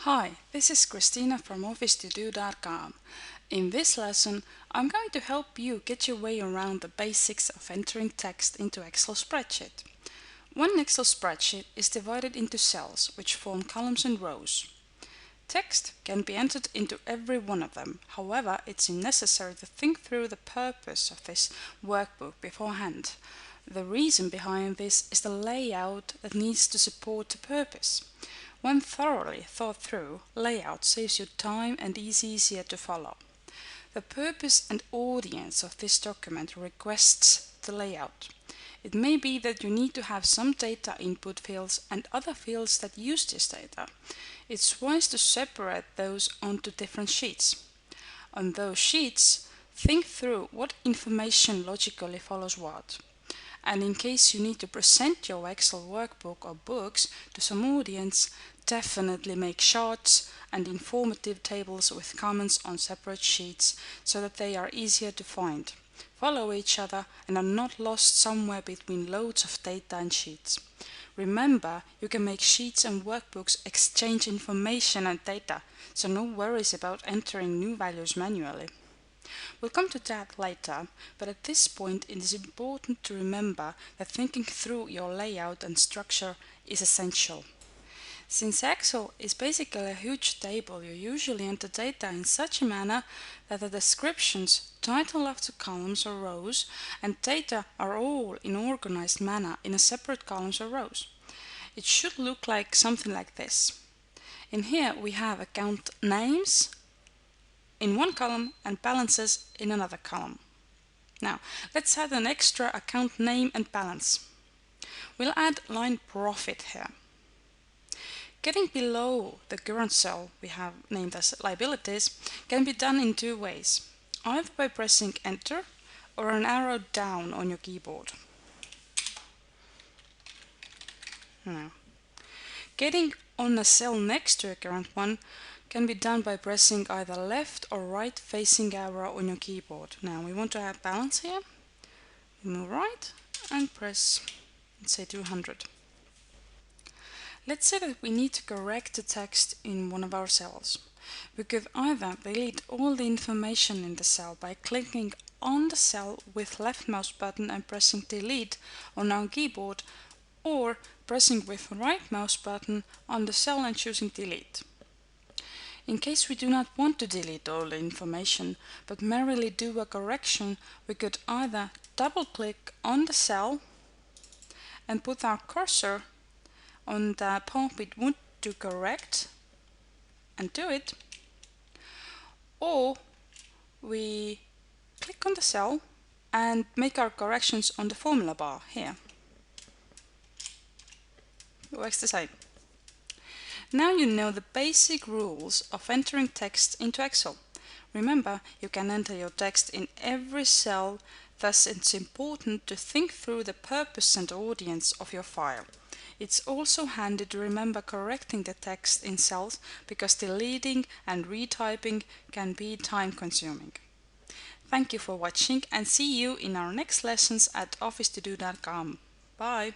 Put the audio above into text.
Hi, this is Christina from OfficeToDo.com. In this lesson, I'm going to help you get your way around the basics of entering text into Excel spreadsheet. One Excel spreadsheet is divided into cells, which form columns and rows. Text can be entered into every one of them. However, it's necessary to think through the purpose of this workbook beforehand. The reason behind this is the layout that needs to support the purpose. When thoroughly thought through, layout saves you time and is easier to follow. The purpose and audience of this document requests the layout. It may be that you need to have some data input fields and other fields that use this data. It's wise to separate those onto different sheets. On those sheets, think through what information logically follows what. And in case you need to present your Excel workbook or books to some audience, definitely make charts and informative tables with comments on separate sheets so that they are easier to find, follow each other, and are not lost somewhere between loads of data and sheets. Remember, you can make sheets and workbooks exchange information and data, so no worries about entering new values manually. We'll come to that later, but at this point it is important to remember that thinking through your layout and structure is essential. Since Excel is basically a huge table, you usually enter data in such a manner that the descriptions, title of the columns or rows, and data are all in organized manner in a separate columns or rows. It should look like something like this. In here we have account names in one column and balances in another column. Now, let's add an extra account name and balance. We'll add line profit here. Getting below the current cell we have named as liabilities can be done in two ways, either by pressing enter or an arrow down on your keyboard. Now, getting on a cell next to a current one can be done by pressing either left or right facing arrow on your keyboard. Now we want to add balance here. Move right and press, let's say 200. Let's say that we need to correct the text in one of our cells. We could either delete all the information in the cell by clicking on the cell with left mouse button and pressing delete on our keyboard, or pressing with right mouse button on the cell and choosing delete. In case we do not want to delete all the information, but merely do a correction, we could either double-click on the cell and put our cursor on the part we want to correct and do it, or we click on the cell and make our corrections on the formula bar here. It works the same. Now you know the basic rules of entering text into Excel. Remember, you can enter your text in every cell, thus it's important to think through the purpose and audience of your file. It's also handy to remember correcting the text in cells because deleting and retyping can be time-consuming. Thank you for watching and see you in our next lessons at OfficeToDo.com. Bye!